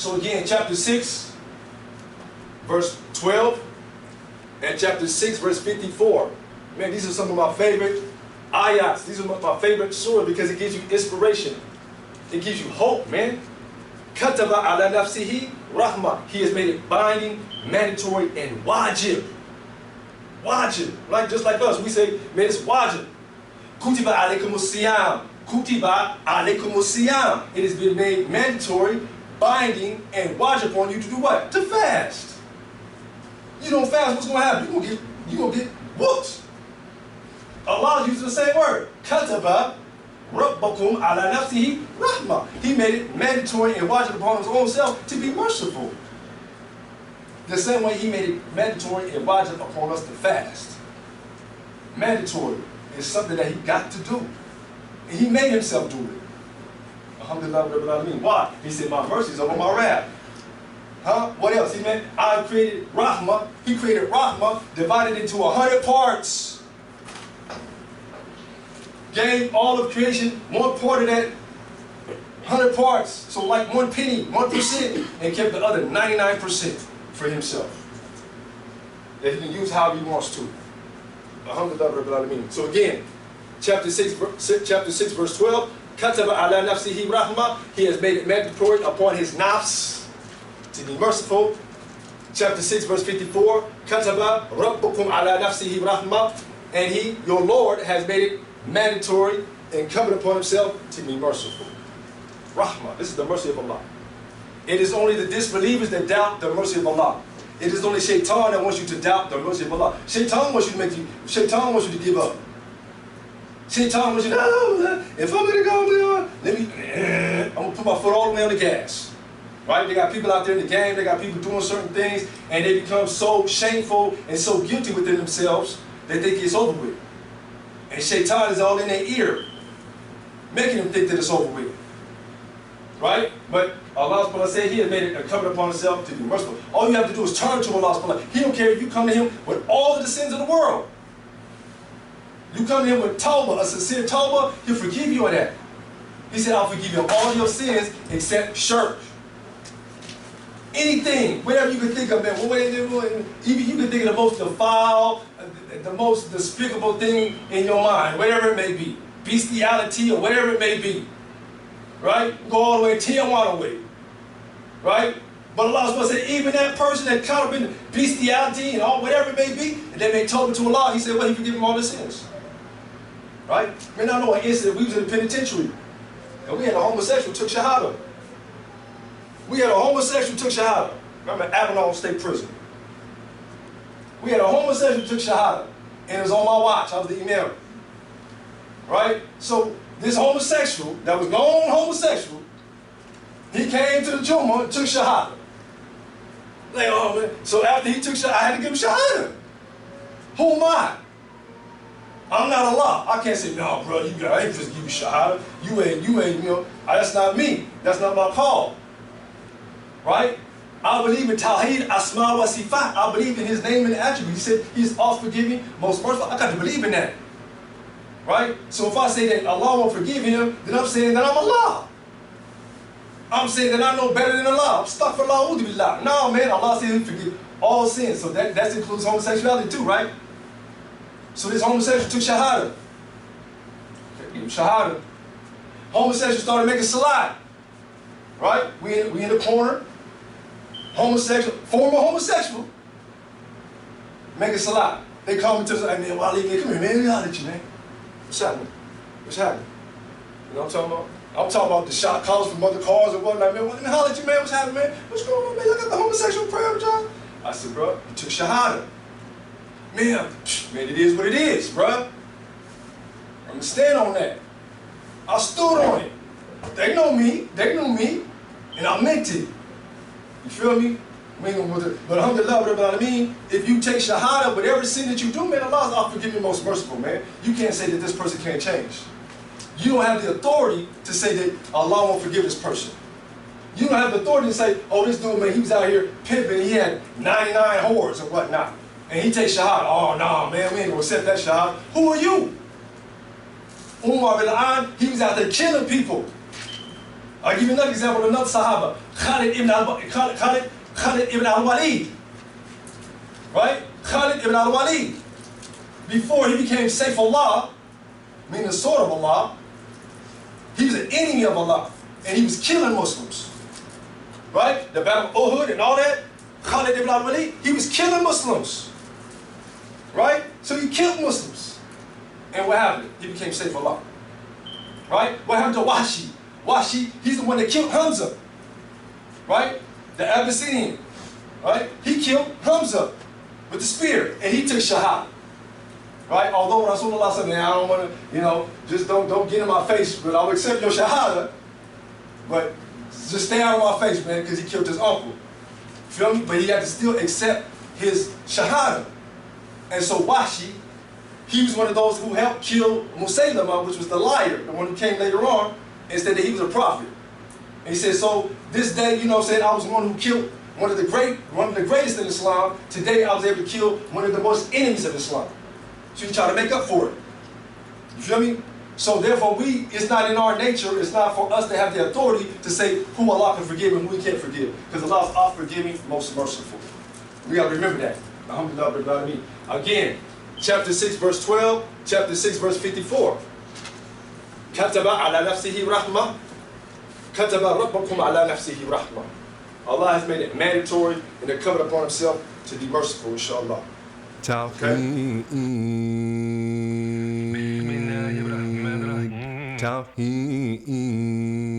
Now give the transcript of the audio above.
So again, chapter 6, verse 12, and chapter 6, verse 54. Man, these are some of my favorite ayats. These are my favorite surah because it gives you inspiration. It gives you hope, man. Kataba ala nafsihi rahmah. He has made it binding, mandatory, and wajib. Wajib. Like, just like us, we say, man, it's wajib. Kutiba alaykumus siyam. Kutiba alaykumus siyam. It has been made mandatory, binding, and wajib on you to do what? To fast. You don't fast, what's going to happen? You're going to get whooped. Allah uses the same word. Kataba rabbakum ala nafsihi rahmah. He made it mandatory and wajib upon his own self to be merciful. The same way he made it mandatory and wajib upon us to fast. Mandatory is something that he got to do. And he made himself do it. Alhamdulillah Rabbil Alameen. Why? He said, my mercy is over my wrath. Huh? What else? He meant, I created rahmah. He created rahmah, divided into 100 parts. Gave all of creation one part of that 100 parts. So like 1 penny, 1%, and kept the other 99% for himself. That he can use however he wants to. Alhamdulillah Rabbil Alameen. So again, chapter 6, verse 12. Kataba ala nafsihi rahmah. He has made it mandatory upon his nafs to be merciful. Chapter 6, verse 54. Kataba rabbukum ala nafsihi rahmah. And he, your Lord, has made it mandatory and covered upon himself to be merciful. Rahmah. This is the mercy of Allah. It is only the disbelievers that doubt the mercy of Allah. It is only Shaitan that wants you to doubt the mercy of Allah. Shaitan wants you to give up. Shaitan wants you to, no, if I'm going to go there, I'm going to put my foot all the way on the gas. Right? They got people out there in the game, they got people doing certain things, and they become so shameful and so guilty within themselves that they get over with. And Shaitan is all in their ear, making them think that it's over with. Right? But Allah subhanahu wa ta'ala said he has made it a covenant upon himself to be merciful. All you have to do is turn to Allah subhanahu wa ta'ala. He don't care if you come to him with all of the sins of the world. You come to him with tawbah, a sincere tawbah, he'll forgive you of that. He said, I'll forgive you all your sins except shirk. Anything, whatever you can think of, man, even you can think of the most defiled, the most despicable thing in your mind, whatever it may be, bestiality or whatever it may be, right? Go all the way, 10 miles away, right? But Allah subhanahu wa ta'ala said, even that person that caught up in bestiality and all whatever it may be, and they made tawbah to Allah, he said, well, he forgive them all their sins, right? Man, I know an incident, we was in the penitentiary, and we had a homosexual took shahada. We had a homosexual took shahada. Remember Avalon State Prison. We had a homosexual took shahada, and it was on my watch. I was the imam. Right? So this homosexual, that was known homosexual, he came to the Jummah and took shahada. Like, oh man. So after he took shahada, I had to give him shahada. Who am I? I'm not Allah. I can't say, no, bro, I ain't just give you shahada. You ain't, you know, that's not me. That's not my call. Right? I believe in Tauheed, Asma wa Sifat. I believe in his name and attributes. He said he's all forgiving, most merciful. I got to believe in that. Right? So if I say that Allah won't forgive him, then I'm saying that I'm Allah. I'm saying that I know better than Allah. I'm stuck for Allah. No, man, Allah says he forgive all sins. So that includes homosexuality too, right? So this homosexual took shahada. Shahada. Homosexual started making salat. Right? We in the corner. Homosexual, former homosexual, making salat. They call me to the, man, Wally, man, come here, man, let me holler at you, man. What's happening? What's happening? You know what I'm talking about? I'm talking about the shot calls from other cars and whatnot, man. Let me holler at you, man. What's happening, man? What's going on, man? I got the homosexual prayer, John. I said, bro, you took shahada. Man, it is what it is, bro. I'm gonna stand on that. I stood on it. They know me, and I meant it. You feel me? But alhamdulillah, if you take shahada, whatever sin that you do, man, Allah is forgiving, most merciful, man. You can't say that this person can't change. You don't have the authority to say that Allah won't forgive this person. You don't have the authority to say, oh, this dude, man, he was out here pimping, he had 99 whores or whatnot. And he takes shahada. Oh, no, man, we ain't gonna accept that shahada. Who are you? Umar bin An, he was out there killing people. I'll give you another example of another Sahaba, Khalid ibn Al-Walee. Right? Khalid ibn Al-Walee. Before he became Saifullah, meaning the sword of Allah, he was an enemy of Allah. And he was killing Muslims. Right? The Battle of Uhud and all that. Khalid ibn Al-Walee, he was killing Muslims. Right? So he killed Muslims. And what happened? He became Saifullah. Right? What happened to Washi? Washi, he's the one that killed Hamza. Right? The Abyssinian. Right? He killed Hamza with the spear. And he took Shahada. Right? Although Rasulullah said, man, I don't want to, just don't get in my face, but I'll accept your Shahada. But just stay out of my face, man, because he killed his uncle. Feel me? But he had to still accept his Shahada. And so Washi, he was one of those who helped kill Musaylama, which was the liar, the one who came later on, and said that he was a prophet. And he said, so this day, I was one who killed one of the greatest in Islam. Today I was able to kill one of the most enemies of Islam. So you try to make up for it. You feel me? So therefore it's not in our nature, it's not for us to have the authority to say who Allah can forgive and who He can't forgive. Because Allah is all-forgiving, most merciful. We got to remember that. Alhamdulillah. Again, chapter 6, verse 12, chapter 6, verse 54. كَتَبَ عَلَى نَفْسِهِ رَحْمَةً كَتَبَ رَبَّكُمْ عَلَى نَفْسِهِ رَحْمَةً. Allah has made it mandatory and incumbent upon Himself to be merciful, inshallah. Tauheed. Tauheed.